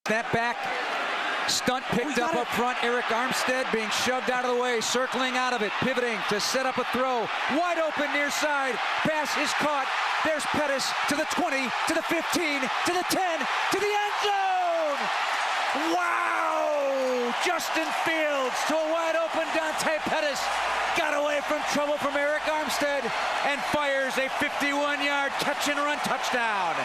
Snap back. Stunt picked up front. Eric Armstead being shoved out of the way, circling out of it, pivoting to set up a throw. Wide open near side. Pass is caught. There's Pettis to the 20, to the 15, to the 10, to the end zone. Wow! Justin Fields to a wide open Dante Pettis. Got away from trouble from Eric Armstead and fires a 51-yard catch and run touchdown.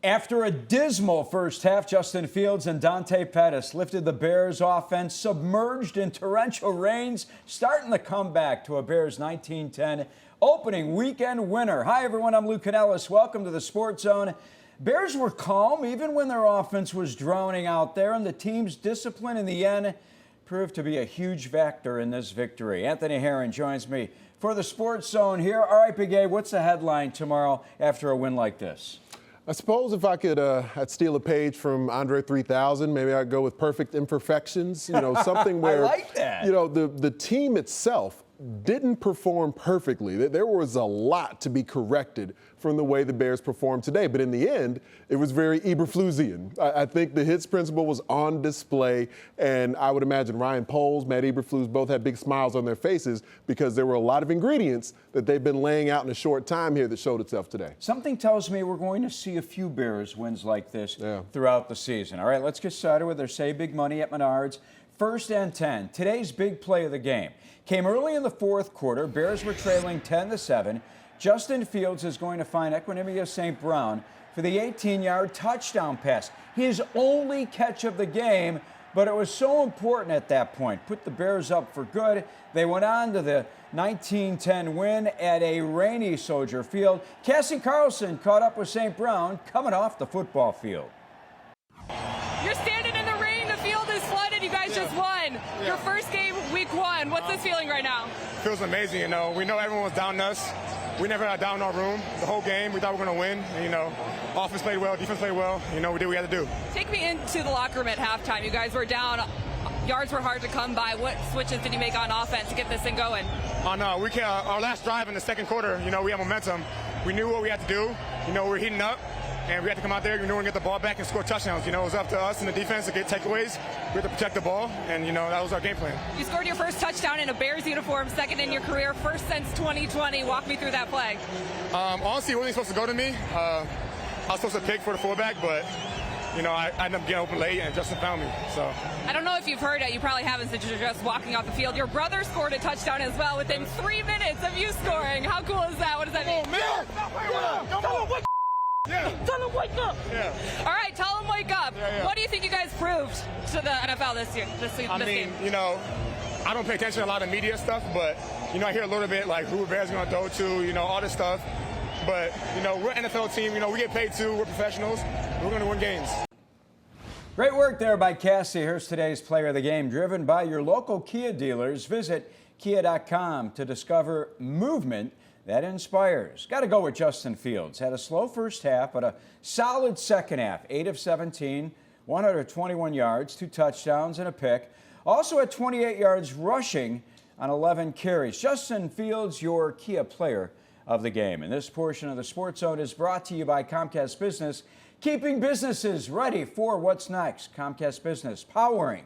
After a dismal first half, Justin Fields and Dante Pettis lifted the Bears' offense, submerged in torrential rains, starting the comeback to a Bears 19-10 opening weekend winner. Hi, everyone. I'm Luke Canellis. Welcome to the Sports Zone. Bears were calm even when their offense was drowning out there, and the team's discipline in the end proved to be a huge factor in this victory. Anthony Herron joins me for the Sports Zone here. All right, Big A, what's the headline tomorrow after a win like this? I suppose if I could, I'd steal a page from Andre 3000. Maybe I'd go with perfect imperfections. You know, something where, I like that. You know, the team itself didn't perform perfectly. There was a lot to be corrected from the way the Bears performed today. But in the end, it was very Eberflusian. I think the hits principle was on display. And I would imagine Ryan Poles, Matt Eberflus both had big smiles on their faces because there were a lot of ingredients that they've been laying out in a short time here that showed itself today. Something tells me we're going to see a few Bears wins like this throughout the season. All right, let's get started with our Save Big Money at Menards. First and 10. Today's big play of the game came early in the fourth quarter. Bears were trailing 10-7. Justin Fields is going to find Equanimeous St. Brown for the 18-yard touchdown pass. His only catch of the game, but it was so important at that point. Put the Bears up for good. They went on to the 19-10 win at a rainy Soldier Field. Cassie Carlson caught up with St. Brown coming off the football field. You're standing in the rain. The field is flooded. You guys just won. Your first game, week one. What's this feeling right now? Feels amazing, you know. We know everyone was down us. We never got down in our room. The whole game, we thought we were going to win. And, you know, offense played well, defense played well. You know, we did what we had to do. Take me into the locker room at halftime. You guys were down. Yards were hard to come by. What switches did you make on offense to get this thing going? Our last drive in the second quarter, you know, we had momentum. We knew what we had to do. You know, we were heating up. And we had to come out there, we knew we were going to get the ball back and score touchdowns. You know, it was up to us in the defense to get takeaways. We had to protect the ball, and, you know, that was our game plan. You scored your first touchdown in a Bears uniform, second in your career, first since 2020. Walk me through that play. Honestly, it wasn't supposed to go to me. I was supposed to pick for the fullback, but, you know, I ended up getting open late, and Justin found me. So I don't know if you've heard it. You probably haven't since you're just walking off the field. Your brother scored a touchdown as well within 3 minutes of you scoring. How cool is that? What does that mean? Yeah. Tell them wake up. Yeah. All right, tell them wake up. Yeah. What do you think you guys proved to the NFL this game? You know, I don't pay attention to a lot of media stuff, but, you know, I hear a little bit like who Bears going to throw to, you know, all this stuff. But, you know, we're an NFL team. You know, we get paid too. We're professionals. We're going to win games. Great work there by Cassie. Here's today's player of the game, driven by your local Kia dealers. Visit kia.com to discover movement that inspires. Got to go with Justin Fields. Had a slow first half, but a solid second half. 8 of 17, 121 yards, 2 touchdowns, and a pick. Also at 28 yards rushing on 11 carries. Justin Fields, your Kia player of the game. And this portion of the Sports Zone is brought to you by Comcast Business, keeping businesses ready for what's next. Comcast Business, powering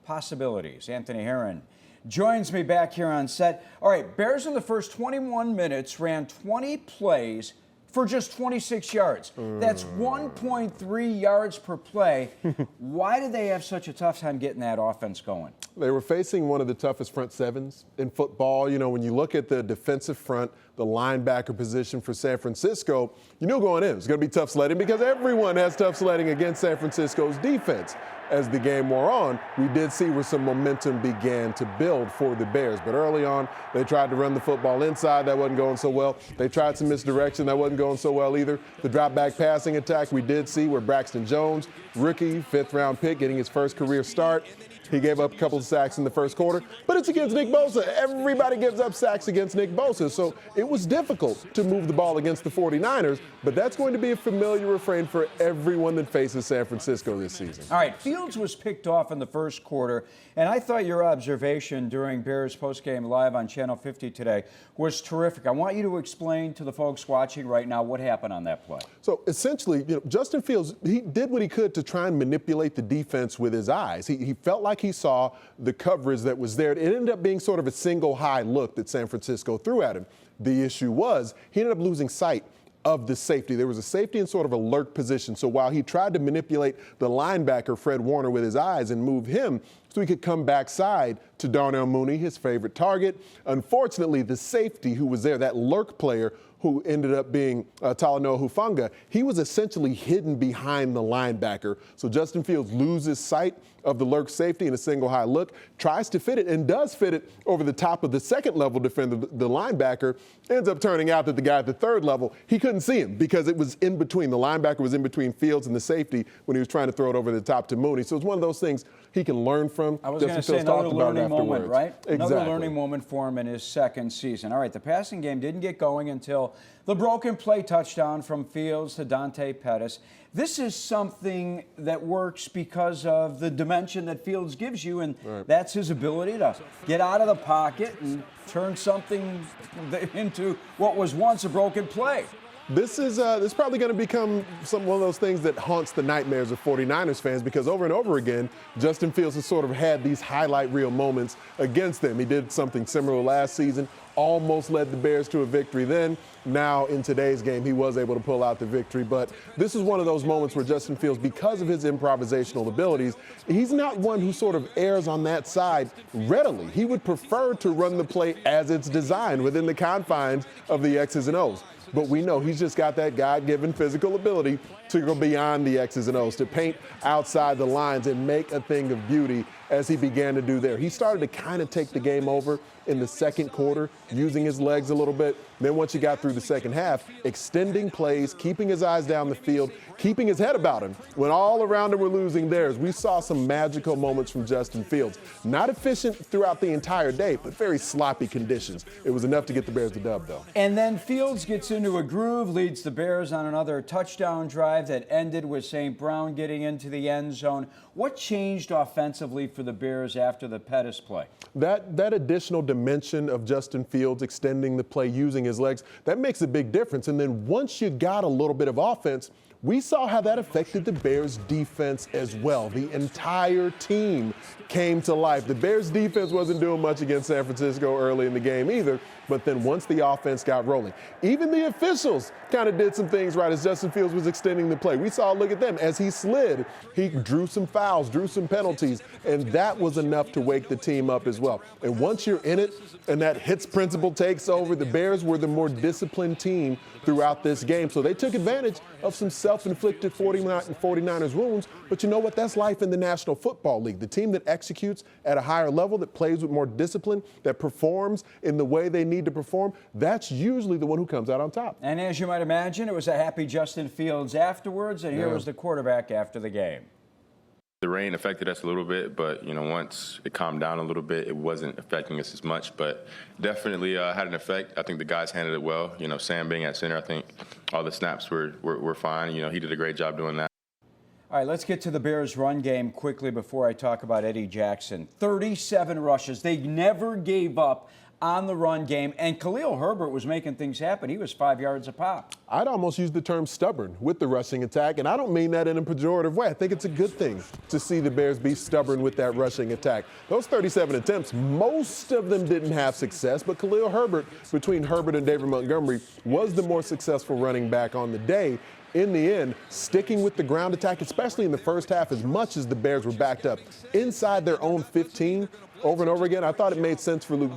possibilities. Anthony Herron joins me back here on set. All right, Bears in the first 21 minutes ran 20 plays for just 26 yards. That's 1.3 yards per play. Why did they have such a tough time getting that offense going? They were facing one of the toughest front sevens in football. You know, when you look at the defensive front, the linebacker position for San Francisco, you knew going in it was going to be tough sledding because everyone has tough sledding against San Francisco's defense. As the game wore on, we did see where some momentum began to build for the Bears. But early on, they tried to run the football inside. That wasn't going so well. They tried some misdirection. That wasn't going so well either. The drop-back passing attack we did see where Braxton Jones, rookie, 5th-round pick, getting his first career start. He gave up a couple of sacks in the first quarter, but it's against Nick Bosa. Everybody gives up sacks against Nick Bosa, so it was difficult to move the ball against the 49ers, but that's going to be a familiar refrain for everyone that faces San Francisco this season. All right, Fields was picked off in the first quarter, and I thought your observation during Bears postgame live on Channel 50 today was terrific. I want you to explain to the folks watching right now what happened on that play. So essentially, Justin Fields, he did what he could to try and manipulate the defense with his eyes. He felt like he saw the coverage that was there. It ended up being sort of a single high look that San Francisco threw at him. The issue was he ended up losing sight of the safety. There was a safety in sort of a lurk position. So while he tried to manipulate the linebacker, Fred Warner, with his eyes and move him so he could come backside to Darnell Mooney, his favorite target, unfortunately, the safety who was there, that lurk player who ended up being Talanoa Hufanga, he was essentially hidden behind the linebacker. So Justin Fields loses sight of the lurk safety in a single high look, tries to fit it and does fit it over the top of the second level defender, the linebacker. Ends up turning out that the guy at the third level, he couldn't see him because it was in between. The linebacker was in between Fields and the safety when he was trying to throw it over the top to Mooney. So it's one of those things he can learn from. I was going to say another learning moment, right? Exactly. Another learning moment for him in his second season. All right, the passing game didn't get going until the broken play touchdown from Fields to Dante Pettis. This is something that works because of the dimension that Fields gives you, and that's his ability to get out of the pocket and turn something into what was once a broken play. This is probably going to become one of those things that haunts the nightmares of 49ers fans, because over and over again, Justin Fields has sort of had these highlight reel moments against them. He did something similar last season, almost led the Bears to a victory then. Now in today's game, he was able to pull out the victory. But this is one of those moments where Justin Fields, because of his improvisational abilities, he's not one who sort of errs on that side readily. He would prefer to run the play as it's designed within the confines of the X's and O's. But we know he's just got that God-given physical ability to go beyond the X's and O's, to paint outside the lines and make a thing of beauty, as he began to do there. He started to kind of take the game over in the second quarter, using his legs a little bit. Then once he got through the second half, extending plays, keeping his eyes down the field, keeping his head about him. When all around him were losing theirs, we saw some magical moments from Justin Fields. Not efficient throughout the entire day, but very sloppy conditions. It was enough to get the Bears the dub, though. And then Fields gets into a groove, leads the Bears on another touchdown drive that ended with St. Brown getting into the end zone. What changed offensively for the Bears after the Pettis play? That additional dimension of Justin Fields extending the play, using his legs, that makes a big difference. And then once you got a little bit of offense, we saw how that affected the Bears' defense as well. The entire team came to life. The Bears' defense wasn't doing much against San Francisco early in the game either, but then once the offense got rolling, even the officials kind of did some things right as Justin Fields was extending the play. We saw, look at them, as he slid, he drew some fouls, drew some penalties, and that was enough to wake the team up as well. And once you're in it and that hits principle takes over, the Bears were the more disciplined team throughout this game. So they took advantage of some self-inflicted 49ers wounds. But you know what? That's life in the National Football League. The team that executes at a higher level, that plays with more discipline, that performs in the way they need to perform, that's usually the one who comes out on top. And as you might imagine, it was a happy Justin Fields afterwards, and here was the quarterback after the game. The rain affected us a little bit, but, once it calmed down a little bit, it wasn't affecting us as much, but definitely had an effect. I think the guys handled it well. Sam being at center, I think all the snaps were fine. He did a great job doing that. All right, let's get to the Bears' run game quickly before I talk about Eddie Jackson. 37 rushes. They never gave up on the run game, and Khalil Herbert was making things happen. He was 5 yards a pop. I'd almost use the term stubborn with the rushing attack, and I don't mean that in a pejorative way. I think it's a good thing to see the Bears be stubborn with that rushing attack. Those 37 attempts, most of them didn't have success, but Khalil Herbert, between Herbert and David Montgomery, was the more successful running back on the day. In the end, sticking with the ground attack, especially in the first half, as much as the Bears were backed up inside their own 15 over and over again, I thought it made sense for Luke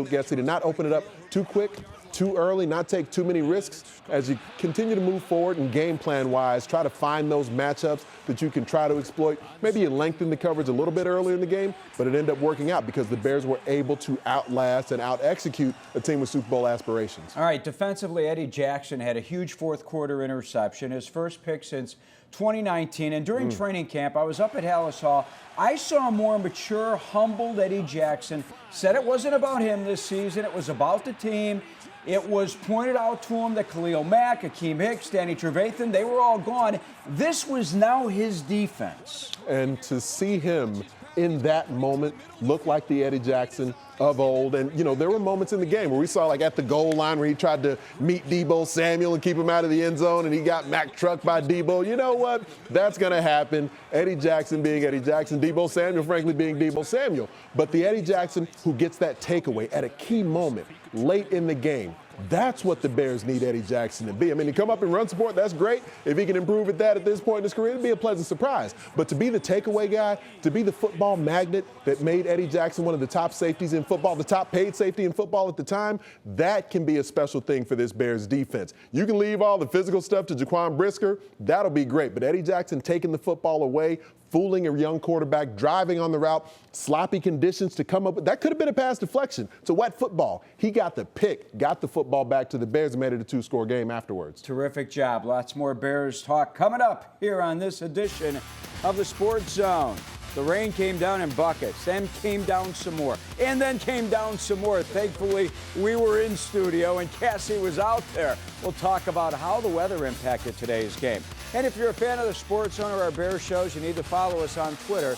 Getsy to not open it up too quick, too early, not take too many risks as you continue to move forward and game plan-wise, try to find those matchups that you can try to exploit. Maybe you lengthen the coverage a little bit earlier in the game, but it ended up working out because the Bears were able to outlast and out-execute a team with Super Bowl aspirations. All right, defensively, Eddie Jackson had a huge fourth-quarter interception, his first pick since 2019. And during training camp, I was up at Hallis Hall. I saw a more mature, humbled Eddie Jackson. Said it wasn't about him this season. It was about the team. It was pointed out to him that Khalil Mack, Akeem Hicks, Danny Trevathan, they were all gone. This was now his defense. And to see him in that moment look like the Eddie Jackson of old. And, you know, there were moments in the game where we saw, like, at the goal line where he tried to meet Deebo Samuel and keep him out of the end zone, and he got Mack trucked by Deebo. You know what? That's going to happen. Eddie Jackson being Eddie Jackson, Deebo Samuel, frankly, being Deebo Samuel. But the Eddie Jackson who gets that takeaway at a key moment late in the game, that's what the Bears need Eddie Jackson to be. I mean, to come up and run support, that's great. If he can improve at that at this point in his career, it'd be a pleasant surprise. But to be the takeaway guy, to be the football magnet that made Eddie Jackson one of the top safeties in football, the top paid safety in football at the time, that can be a special thing for this Bears defense. You can leave all the physical stuff to Jaquan Brisker. That'll be great. But Eddie Jackson taking the football away, fooling a young quarterback, driving on the route, sloppy conditions to come up with. That could have been a pass deflection. It's a wet football. He got the pick, got the football back to the Bears, and made it a 2-score game afterwards. Terrific job. Lots more Bears talk coming up here on this edition of the Sports Zone. The rain came down in buckets, then came down some more, and then came down some more. Thankfully, we were in studio, and Cassie was out there. We'll talk about how the weather impacted today's game. And if you're a fan of the Sports Zone or our Bears shows, you need to follow us on Twitter.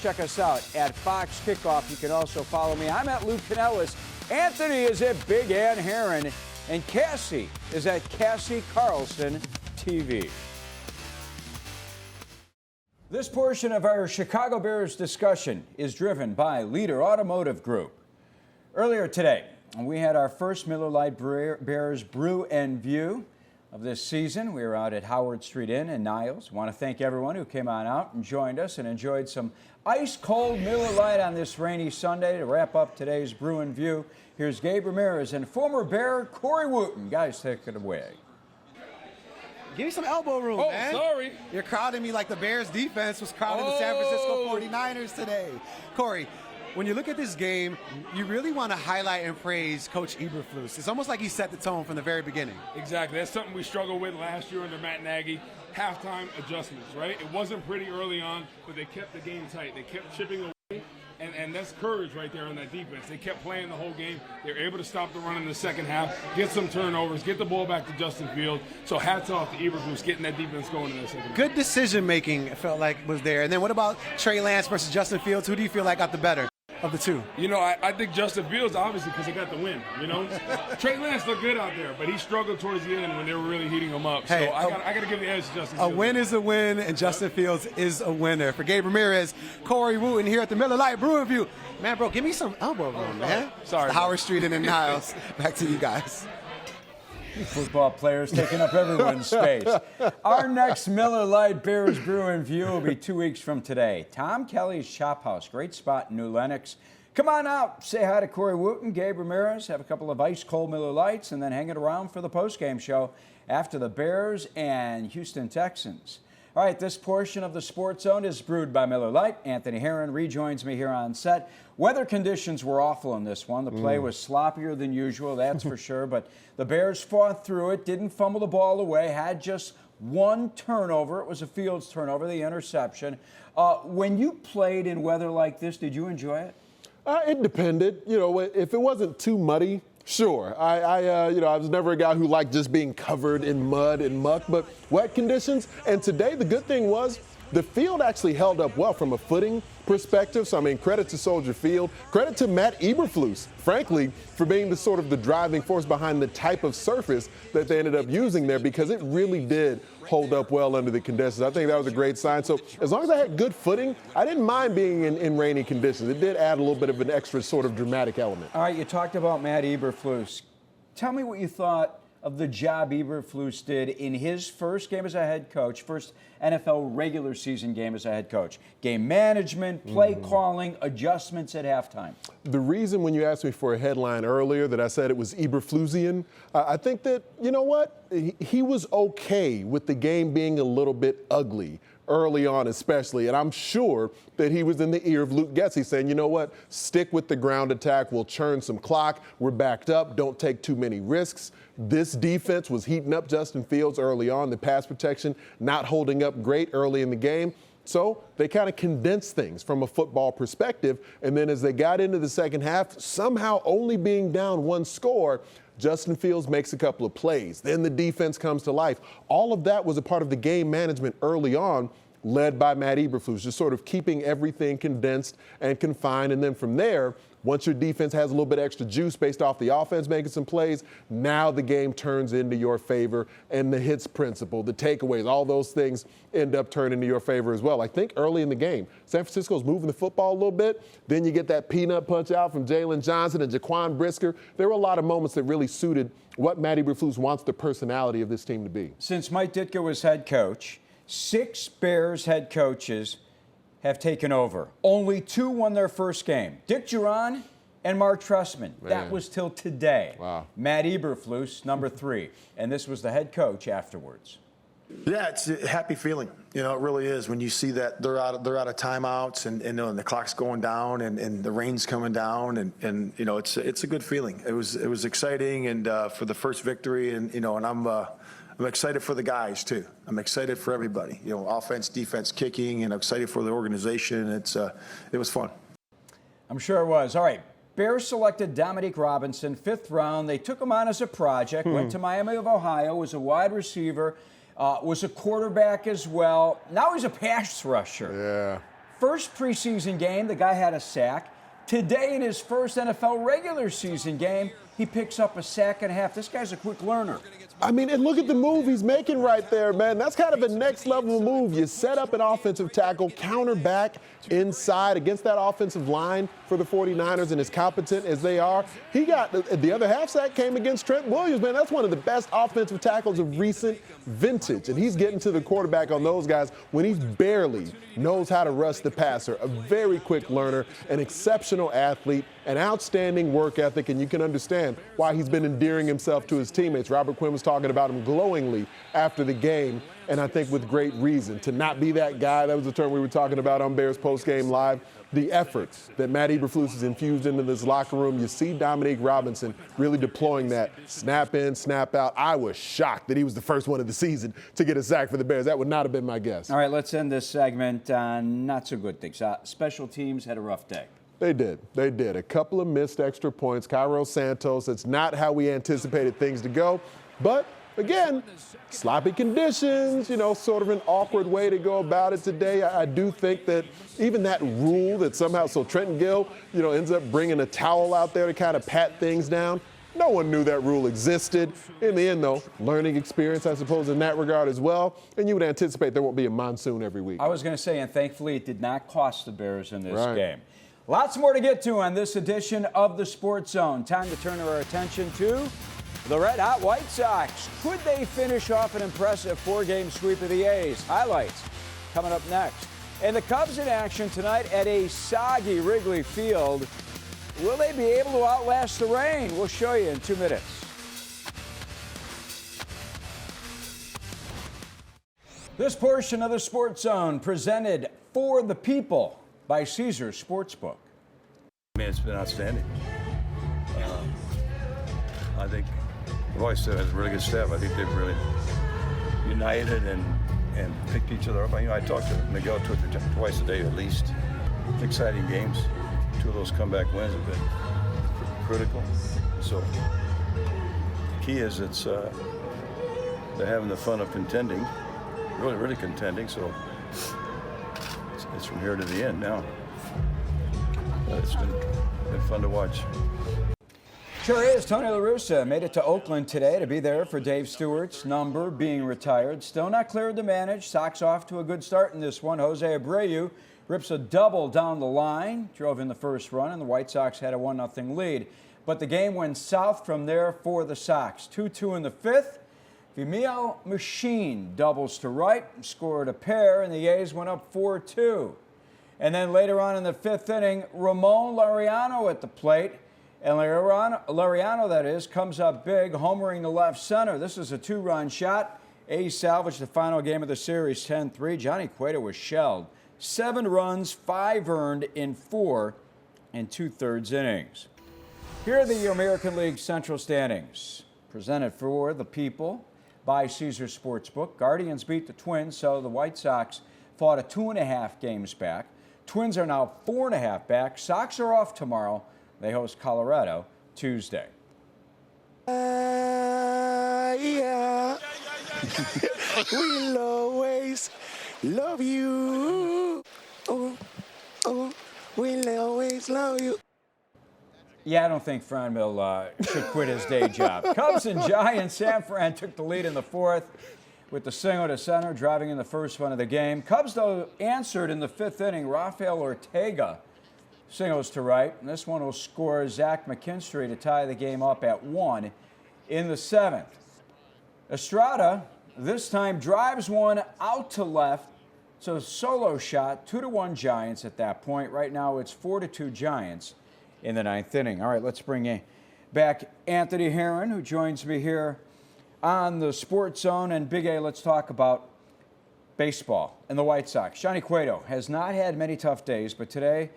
Check us out at Fox Kickoff. You can also follow me. I'm at Luke Canellis. Anthony is at Big Ann Heron. And Cassie is at Cassie Carlson TV. This portion of our Chicago Bears discussion is driven by Leader Automotive Group. Earlier today, we had our first Miller Lite Bears Brew and View of this season. We were out at Howard Street Inn in Niles. I want to thank everyone who came on out and joined us and enjoyed some ice-cold Miller Lite on this rainy Sunday. To wrap up today's Brew and View, here's Gabe Ramirez and former Bear Corey Wooten. Guys, take it away. Give me some elbow room, man. Sorry. You're crowding me like the Bears defense was crowding the San Francisco 49ers today. Corey, when you look at this game, you really want to highlight and praise Coach Eberflus. It's almost like he set the tone from the very beginning. Exactly. That's something we struggled with last year under Matt Nagy. Halftime adjustments, right? It wasn't pretty early on, but they kept the game tight. They kept chipping away, and that's courage right there on that defense. They kept playing the whole game. They were able to stop the run in the second half, get some turnovers, get the ball back to Justin Fields. So hats off to Eberflus getting that defense going in that second half. Good decision-making, it felt like, was there. And then what about Trey Lance versus Justin Fields? Who do you feel like got the better of the two? You know, I think Justin Fields, obviously, because he got the win, you know. Trey Lance looked good out there, but he struggled towards the end when they were really heating him up. Hey, so I got to give the edge to Justin Fields. A win is a win, and Justin Fields is a winner. For Gabe Ramirez, Corey Wooten here at the Miller Lite Brew Review. Man, bro, give me some elbow room, man. Sorry. It's the Howard Street Inn in Niles. Back to you guys. Football players taking up everyone's space. Our next Miller Lite Bears Brew and View will be 2 weeks from today. Tom Kelly's Chop House, great spot in New Lenox. Come on out, say hi to Corey Wooten, Gabe Ramirez, have a couple of ice-cold Miller Lites, and then hang it around for the postgame show after the Bears and Houston Texans. All right, this portion of the Sports Zone is brewed by Miller Lite. Anthony Herron rejoins me here on set. Weather conditions were awful in this one. The play was sloppier than usual, that's for sure. But the Bears fought through it, didn't fumble the ball away, had just one turnover. It was a Fields turnover, the interception. When you played in weather like this, did you enjoy it? It depended. You know, if it wasn't too muddy, sure. I was never a guy who liked just being covered in mud and muck, but wet conditions. And today, the good thing was the field actually held up well from a footing perspective. So, I mean, credit to Soldier Field. Credit to Matt Eberflus, frankly, for being the driving force behind the type of surface that they ended up using there, because it really did hold up well under the conditions. I think that was a great sign. So as long as I had good footing, I didn't mind being in rainy conditions. It did add a little bit of an extra dramatic element. All right, you talked about Matt Eberflus. Tell me what you thought of the job Eberflus did in his first game as a head coach, first NFL regular season game as a head coach. Game management, play calling, adjustments at halftime. The reason when you asked me for a headline earlier that I said it was Eberflusian, I think that, you know what, he was okay with the game being a little bit ugly early on especially. And I'm sure that he was in the ear of Luke Getsy saying, you know what, stick with the ground attack. We'll churn some clock. We're backed up. Don't take too many risks. This defense was heating up Justin Fields early on. The pass protection not holding up great early in the game. So they kind of condensed things from a football perspective. And then as they got into the second half, somehow only being down one score, Justin Fields makes a couple of plays. Then the defense comes to life. All of that was a part of the game management early on, led by Matt Eberflus, just sort of keeping everything condensed and confined. And then from there, once your defense has a little bit extra juice based off the offense making some plays, now the game turns into your favor. And the hits principle, the takeaways, all those things end up turning into your favor as well. I think early in the game, San Francisco's moving the football a little bit. Then you get that peanut punch out from Jalen Johnson and Jaquan Brisker. There were a lot of moments that really suited what Matt Eberflus wants the personality of this team to be. Since Mike Ditka was head coach, 6 Bears head coaches have taken over. Only 2 won their first game. Dick Duran and Mark Trestman. That was till today. Wow. Matt Eberflus, number 3. And this was the head coach afterwards. Yeah, it's a happy feeling. You know, it really is when you see that they're out of timeouts and the clock's going down and the rain's coming down and you know, it's a good feeling. It was exciting and for the first victory and you know, and I'm excited for the guys too. I'm excited for everybody. You know, offense, defense, kicking, and I'm excited for the organization. It was fun. I'm sure it was. All right. Bears selected Dominique Robinson, 5th round. They took him on as a project, went to Miami of Ohio, was a wide receiver, was a quarterback as well. Now he's a pass rusher. Yeah. First preseason game, the guy had a sack. Today in his first NFL regular season game, he picks up a sack and a half. This guy's a quick learner. I mean, and look at the move he's making right there, man. That's kind of a next level move. You set up an offensive tackle, counter back inside against that offensive line for the 49ers, and as competent as they are, he got the other half sack came against Trent Williams, man. That's one of the best offensive tackles of recent vintage, and he's getting to the quarterback on those guys when he barely knows how to rush the passer. A very quick learner, an exceptional athlete, an outstanding work ethic, and you can understand why he's been endearing himself to his teammates. Robert Quinn was talking about him glowingly after the game, and I think with great reason. To not be that guy, that was the term we were talking about on Bears Postgame Live. The efforts that Matt Eberflus has infused into this locker room, you see Dominique Robinson really deploying that snap in, snap out. I was shocked that he was the first one of the season to get a sack for the Bears. That would not have been my guess. All right, let's end this segment on not so good things. Special teams had a rough day. They did. They did. A couple of missed extra points. Cairo Santos, it's not how we anticipated things to go. But, again, sloppy conditions, you know, sort of an awkward way to go about it today. I do think that even that rule that somehow, so Trenton Gill, you know, ends up bringing a towel out there to kind of pat things down. No one knew that rule existed. In the end, though, learning experience, I suppose, in that regard as well. And you would anticipate there won't be a monsoon every week. I was going to say, and thankfully it did not cost the Bears in this game. Lots more to get to on this edition of the Sports Zone. Time to turn our attention to the Red Hot White Sox. Could they finish off an impressive 4-game sweep of the A's? Highlights coming up next. And the Cubs in action tonight at a soggy Wrigley Field. Will they be able to outlast the rain? We'll show you in 2 minutes. This portion of the Sports Zone presented for the people by Caesars Sportsbook. I mean, it's been outstanding. I think the voice has a really good staff. I think they've really united and picked each other up. You know, I talk to Miguel twice a day at least. It's exciting games. 2 of those comeback wins have been critical. So the key is they're having the fun of contending, really contending. So it's from here to the end now. It's been fun to watch. Sure is. Tony La Russa made it to Oakland today to be there for Dave Stewart's number being retired. Still not cleared to manage. Sox off to a good start in this one. Jose Abreu rips a double down the line, drove in the first run, and the White Sox had a 1-0 lead. But the game went south from there for the Sox. 2-2 in the 5th. Vimeo Machine doubles to right, scored a pair, and the A's went up 4-2. And then later on in the 5th inning, Ramon Laureano at the plate. And Laureano, that is, comes up big, homering to left center. This is a 2-run shot, A's salvaged the final game of the series 10-3. Johnny Cueto was shelled. 7 runs, 5 earned in 4 2/3 innings. Here are the American League Central standings. Presented for the people by Caesars Sportsbook. Guardians beat the Twins, so the White Sox fought a 2.5 games back. Twins are now 4.5 back. Sox are off tomorrow. They host Colorado Tuesday. Yeah. We'll always love you. Oh, we'll always love you. Yeah, I don't think Franmil should quit his day job. Cubs and Giants. San Fran took the lead in the 4th with the single to center, driving in the first one of the game. Cubs, though, answered in the 5th inning. Rafael Ortega singles to right. And this one will score Zach McKinstry to tie the game up at 1 in the 7th. Estrada this time drives one out to left. So solo shot, 2-1 Giants at that point. Right now it's 4-2 Giants in the 9th inning. All right, let's bring back Anthony Herron, who joins me here on the Sports Zone. And Big A, let's talk about baseball and the White Sox. Johnny Cueto has not had many tough days, but today,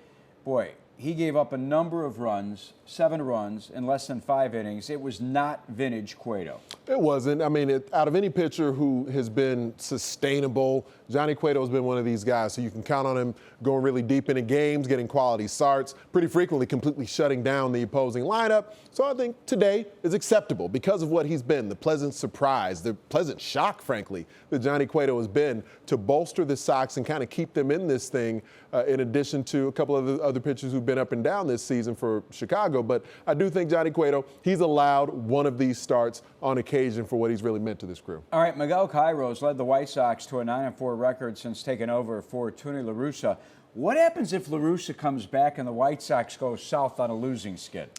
boy, he gave up a number of runs, 7 runs in less than 5 innings. It was not vintage Cueto. It wasn't. I mean, out of any pitcher who has been sustainable, Johnny Cueto has been one of these guys. So you can count on him going really deep into games, getting quality starts, pretty frequently completely shutting down the opposing lineup. So I think today is acceptable because of what he's been, the pleasant surprise, the pleasant shock, frankly, that Johnny Cueto has been to bolster the Sox and kind of keep them in this thing, in addition to a couple of the other pitchers who've been up and down this season for Chicago. But I do think Johnny Cueto, he's allowed one of these starts on occasion for what he's really meant to this crew. All right, Miguel Cairos led the White Sox to a 9-4 record since taking over for Tony La Russa. What happens if La Russa comes back and the White Sox go south on a losing skid?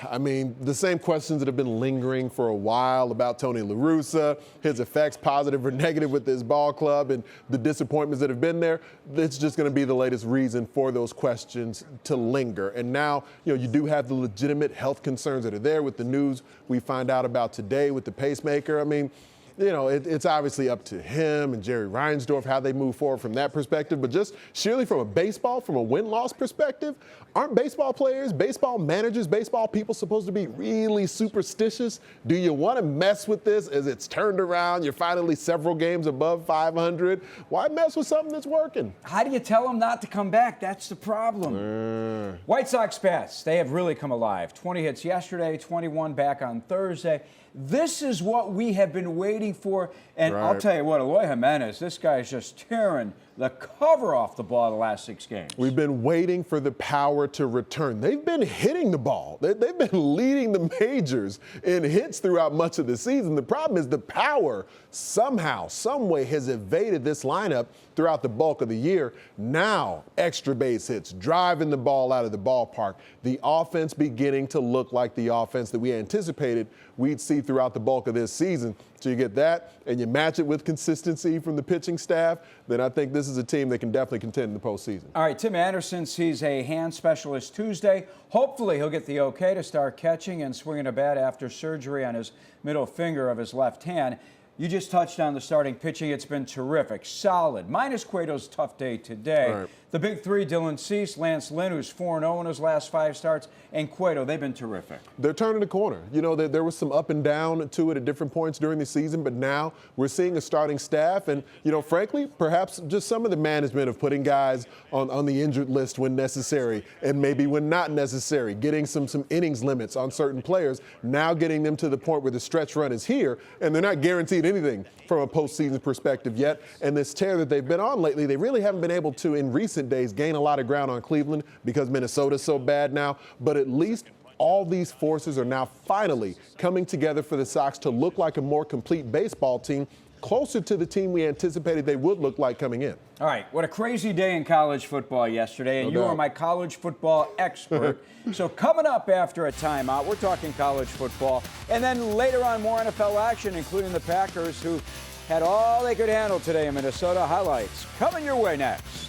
I mean, the same questions that have been lingering for a while about Tony La Russa, his effects, positive or negative with this ball club, and the disappointments that have been there. It's just going to be the latest reason for those questions to linger. And now, you do have the legitimate health concerns that are there with the news we find out about today with the pacemaker. I mean, it's obviously up to him and Jerry Reinsdorf how they move forward from that perspective. But just sheerly from a win-loss perspective, aren't baseball players, baseball managers, baseball people supposed to be really superstitious? Do you want to mess with this as it's turned around? You're finally several games above 500. Why mess with something that's working? How do you tell them not to come back? That's the problem. White Sox bats, they have really come alive. 20 hits yesterday, 21 back on Thursday. This is what we have been waiting for. And I'll tell you what, Eloy Jimenez, this guy is just tearing the cover off the ball the last 6 games. We've been waiting for the power to return. They've been hitting the ball. They've been leading the majors in hits throughout much of the season. The problem is the power somehow, some way has evaded this lineup throughout the bulk of the year. Now, extra base hits, driving the ball out of the ballpark, the offense beginning to look like the offense that we anticipated we'd see throughout the bulk of this season. So you get that, and you match it with consistency from the pitching staff, then I think this is a team that can definitely contend in the postseason. All right, Tim Anderson sees a hand specialist Tuesday. Hopefully he'll get the okay to start catching and swinging a bat after surgery on his middle finger of his left hand. You just touched on the starting pitching. It's been terrific, solid, minus Cueto's tough day today. Right. The big three, Dylan Cease, Lance Lynn, who's 4-0 in his last 5 starts, and Cueto, they've been terrific. They're turning the corner. There was some up and down to it at different points during the season, but now we're seeing a starting staff and, frankly, perhaps just some of the management of putting guys on the injured list when necessary and maybe when not necessary, getting some innings limits on certain players, now getting them to the point where the stretch run is here, and they're not guaranteed anything from a postseason perspective yet. And this tear that they've been on lately, they really haven't been able to, in recent days, gain a lot of ground on Cleveland because Minnesota's so bad now. But at least all these forces are now finally coming together for the Sox to look like a more complete baseball team, closer to the team we anticipated they would look like coming in. All right, what a crazy day in college football yesterday, and you are my college football expert. So coming up after a timeout, we're talking college football, and then later on more NFL action, including the Packers, who had all they could handle today in Minnesota. Highlights coming your way next.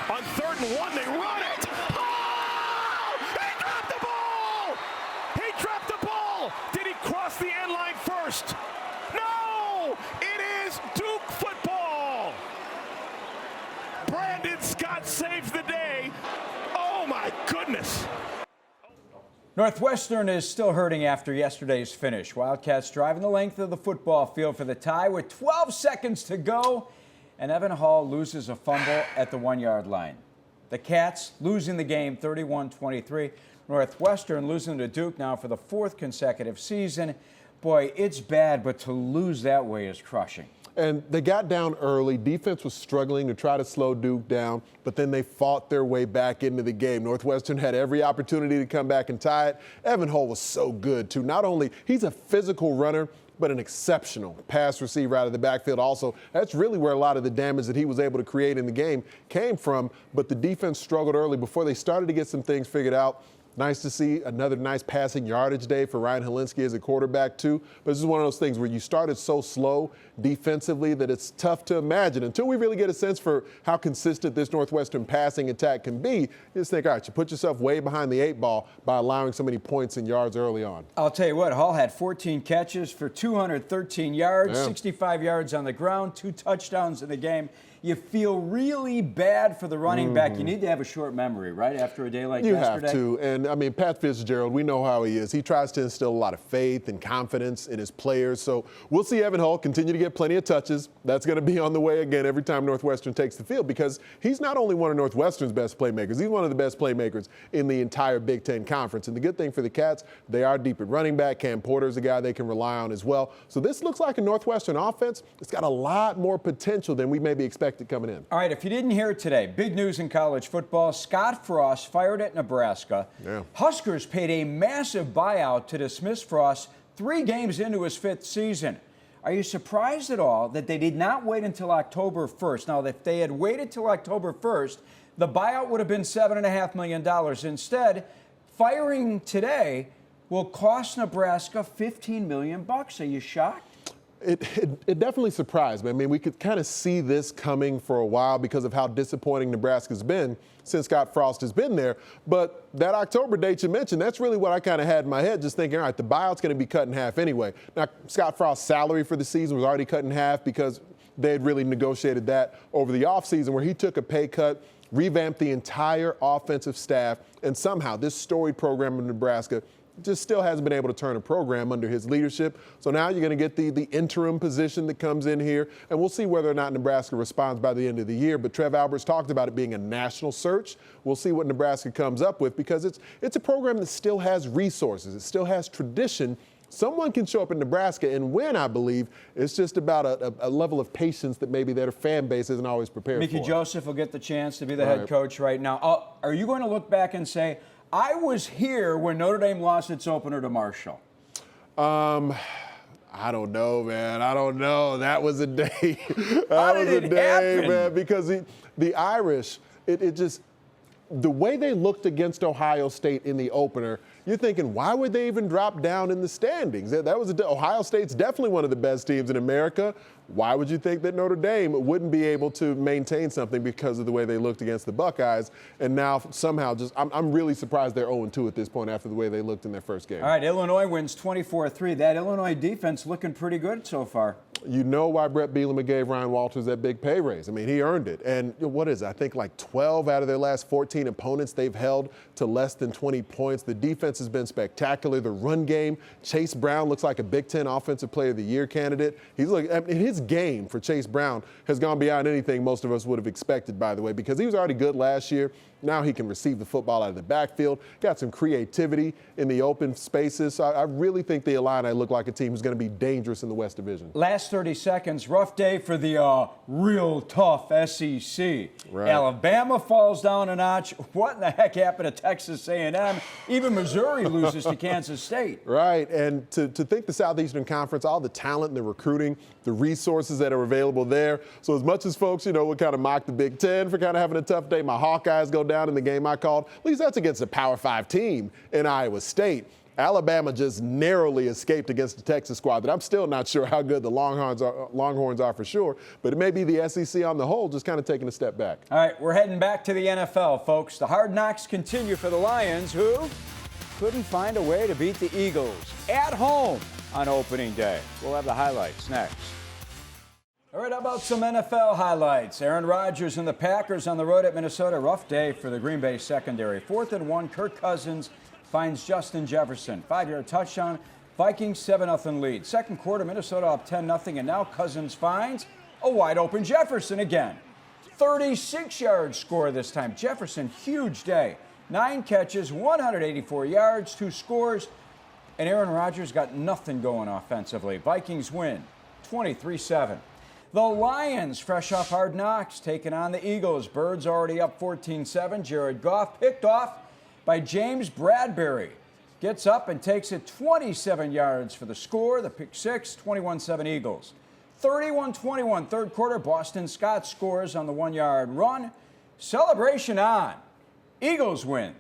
On 3rd and 1, they run it. Oh! He dropped the ball! He dropped the ball! Did he Northwestern is still hurting after yesterday's finish. Wildcats driving the length of the football field for the tie with 12 seconds to go, and Evan Hall loses a fumble at the 1-yard line. The Cats losing the game 31-23. Northwestern losing to Duke now for the 4th consecutive season. Boy, it's bad, but to lose that way is crushing. And they got down early. Defense was struggling to try to slow Duke down, but then they fought their way back into the game. Northwestern had every opportunity to come back and tie it. Evan Hull was so good, too. Not only he's a physical runner, but an exceptional pass receiver out of the backfield also. That's really where a lot of the damage that he was able to create in the game came from. But the defense struggled early before they started to get some things figured out. Nice to see another nice passing yardage day for Ryan Helinski as a quarterback, too. But this is one of those things where you started so slow defensively that it's tough to imagine. Until we really get a sense for how consistent this Northwestern passing attack can be, you just think, all right, you put yourself way behind the 8 ball by allowing so many points and yards early on. I'll tell you what, Hall had 14 catches for 213 yards, 65 yards on the ground, 2 touchdowns in the game. You feel really bad for the running back. You need to have a short memory, right, after a day like yesterday? You have to. And, I mean, Pat Fitzgerald, we know how he is. He tries to instill a lot of faith and confidence in his players. So we'll see Evan Hull continue to get plenty of touches. That's going to be on the way again every time Northwestern takes the field, because he's not only one of Northwestern's best playmakers, he's one of the best playmakers in the entire Big Ten Conference. And the good thing for the Cats, they are deep at running back. Cam Porter's a guy they can rely on as well. So this looks like a Northwestern offense. It's got a lot more potential than we maybe expected coming in. All right, if you didn't hear it today, big news in college football. Scott Frost fired at Nebraska. Yeah. Huskers paid a massive buyout to dismiss Frost 3 games into his 5th season. Are you surprised at all that they did not wait until October 1st? Now, if they had waited till October 1st, the buyout would have been $7.5 million. Instead, firing today will cost Nebraska $15 million. Are you shocked? It definitely surprised me. I mean, we could kind of see this coming for a while because of how disappointing Nebraska's been since Scott Frost has been there. But that October date you mentioned, that's really what I kind of had in my head, just thinking, all right, the buyout's going to be cut in half anyway. Now, Scott Frost's salary for the season was already cut in half because they had really negotiated that over the offseason, where he took a pay cut, revamped the entire offensive staff, and somehow this storied program in Nebraska just still hasn't been able to turn a program under his leadership. So now you're going to get the interim position that comes in here, and we'll see whether or not Nebraska responds by the end of the year. But Trev Alberts talked about it being a national search. We'll see what Nebraska comes up with, because it's a program that still has resources. It still has tradition. Someone can show up in Nebraska and win, I believe. It's just about a level of patience that maybe their fan base isn't always prepared for. Mickey Joseph will get the chance to be the head coach right now. Are you going to look back and say, I was here when Notre Dame lost its opener to Marshall? I don't know, man. I don't know. That was a day. How did it happen? Man, because the Irish, it just, the way they looked against Ohio State in the opener, you're thinking, why would they even drop down in the standings? Ohio State's definitely one of the best teams in America. Why would you think that Notre Dame wouldn't be able to maintain something because of the way they looked against the Buckeyes? And now somehow I'm really surprised they're 0-2 at this point after the way they looked in their first game. All right, Illinois wins 24-3. That Illinois defense looking pretty good so far. You know why Brett Bielema gave Ryan Walters that big pay raise. I mean, he earned it. And what is it? I think like 12 out of their last 14 opponents they've held to less than 20 points. The defense has been spectacular. The run game, Chase Brown looks like a Big Ten Offensive Player of the Year candidate. His game for Chase Brown has gone beyond anything most of us would have expected, by the way, because he was already good last year. Now he can receive the football out of the backfield, got some creativity in the open spaces. So I really think the Illini look like a team who's going to be dangerous in the West Division. Last 30 seconds, rough day for the real tough SEC. Right. Alabama falls down a notch. What in the heck happened to Texas A&M? Even Missouri loses to Kansas State. Right, and to think the Southeastern Conference, all the talent and the recruiting, the resources that are available there. So as much as folks, would kind of mock the Big Ten for kind of having a tough day, my Hawkeyes go down in the game I called. At least that's against a Power 5 team in Iowa State. Alabama just narrowly escaped against the Texas squad that I'm still not sure how good the Longhorns are for sure, but it may be the SEC on the whole just kind of taking a step back. All right, we're heading back to the NFL, folks. The hard knocks continue for the Lions, who couldn't find a way to beat the Eagles at home on opening day. We'll have the highlights next. All right, how about some NFL highlights? Aaron Rodgers and the Packers on the road at Minnesota. Rough day for the Green Bay secondary. 4th and 1, Kirk Cousins finds Justin Jefferson. 5-yard touchdown. Vikings 7-0 lead. Second quarter, Minnesota up 10-0, and now Cousins finds a wide open Jefferson again. 36-yard score this time. Jefferson, huge day. 9 catches, 184 yards, 2 scores, and Aaron Rodgers got nothing going offensively. Vikings win 23-7. The Lions, fresh off Hard Knocks, taking on the Eagles. Birds already up 14-7. Jared Goff picked off by James Bradbury. Gets up and takes it 27 yards for the score. The pick six, 21-7 Eagles. 31-21, third quarter. Boston Scott scores on the 1-yard run. Celebration on. Eagles win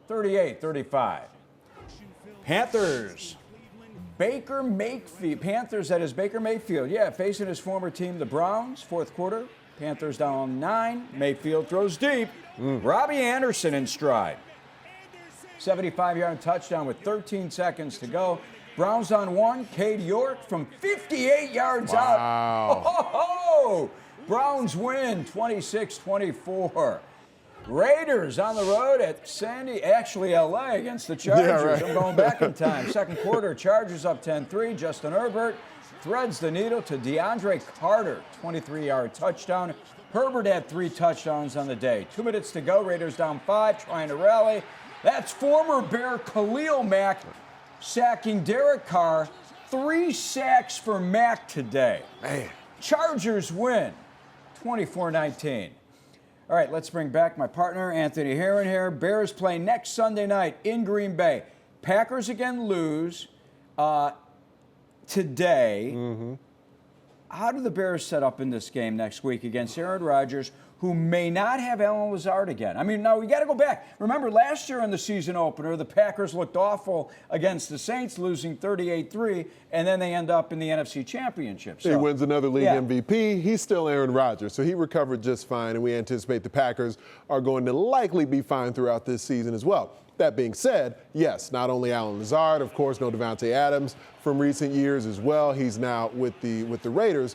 38-35. Panthers. Baker Mayfield. Panthers, that is Baker Mayfield. Yeah, facing his former team, the Browns. Fourth quarter. Panthers down 9. Mayfield throws deep. Robbie Anderson in stride. 75-yard touchdown with 13 seconds to go. Browns on 1. Cade York from 58 yards out. Oh, Browns win 26-24. Raiders on the road at LA against the Chargers. Yeah, right. I'm going back in time. Second quarter, Chargers up 10-3. Justin Herbert threads the needle to DeAndre Carter, 23-yard touchdown. Herbert had 3 touchdowns on the day. 2 minutes to go. Raiders down 5, trying to rally. That's former Bear Khalil Mack sacking Derek Carr. 3 sacks for Mack today. Man. Chargers win 24-19. All right, let's bring back my partner, Anthony Herron here. Bears play next Sunday night in Green Bay. Packers again lose today. How do the Bears set up in this game next week against Aaron Rodgers, who may not have Allen Lazard again? I mean, now we got to go back. Remember, last year in the season opener, the Packers looked awful against the Saints, losing 38-3, and then they end up in the NFC Championship. So, he wins another league MVP. He's still Aaron Rodgers, so he recovered just fine, and we anticipate the Packers are going to likely be fine throughout this season as well. That being said, yes, not only Allen Lazard, of course, no Devontae Adams from recent years as well. He's now with the Raiders.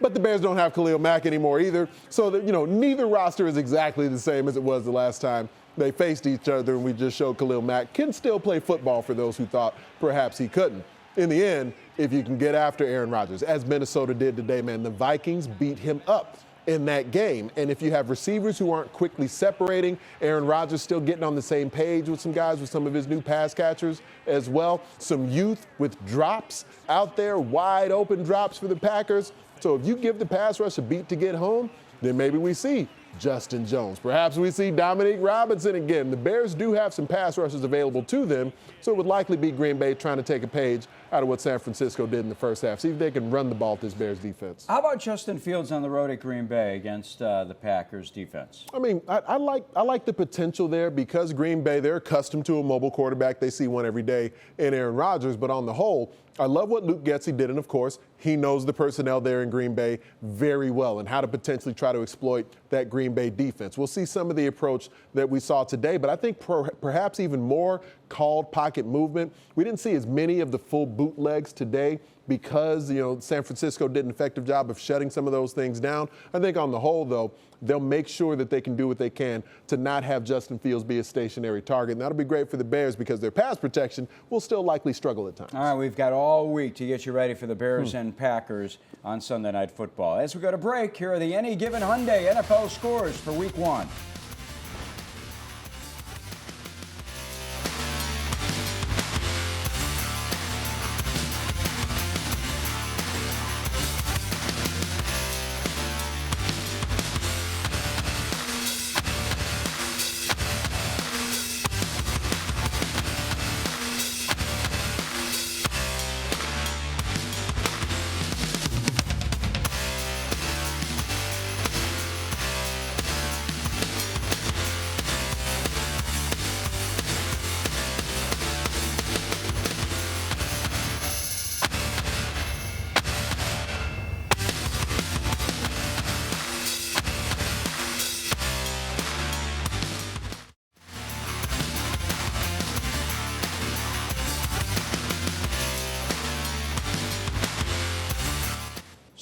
But the Bears don't have Khalil Mack anymore either. So, neither roster is exactly the same as it was the last time they faced each other, and we just showed Khalil Mack can still play football for those who thought perhaps he couldn't. In the end, if you can get after Aaron Rodgers, as Minnesota did today, man, the Vikings beat him up in that game. And if you have receivers who aren't quickly separating, Aaron Rodgers still getting on the same page with some guys, with some of his new pass catchers as well, some youth with drops out there, wide open drops for the Packers. So if you give the pass rush a beat to get home, then maybe we see Justin Jones. Perhaps we see Dominique Robinson again. The Bears do have some pass rushes available to them, so it would likely be Green Bay trying to take a page out of what San Francisco did in the first half. See if they can run the ball at this Bears defense. How about Justin Fields on the road at Green Bay against the Packers defense? I mean, I like the potential there because Green Bay, they're accustomed to a mobile quarterback. They see one every day in Aaron Rodgers. But on the whole, I love what Luke Getsy did. And, of course, he knows the personnel there in Green Bay very well and how to potentially try to exploit that Green Bay defense. We'll see some of the approach that we saw today, but I think perhaps even more called pocket movement. We didn't see as many of the full bootlegs today because, San Francisco did an effective job of shutting some of those things down. I think on the whole, though, they'll make sure that they can do what they can to not have Justin Fields be a stationary target. And that'll be great for the Bears because their pass protection will still likely struggle at times. All right, we've got all week to get you ready for the Bears and Packers on Sunday Night Football. As we go to break, here are the Any Given Hyundai NFL scores for Week 1.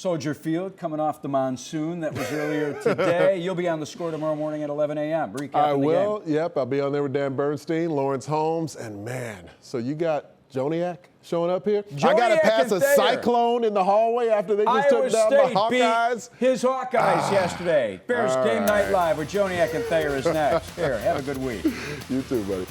Soldier Field coming off the monsoon that was earlier today. You'll be on the score tomorrow morning at 11 a.m. Recapping I the will. game. Yep, I'll be on there with Dan Bernstein, Lawrence Holmes, and man, so you got Joniak showing up here? I got to pass a cyclone in the hallway after they just took down the Hawkeyes. Beat his Hawkeyes yesterday. Bears Game Night Live with Joniak and Thayer is next. Here, have a good week. You too, buddy.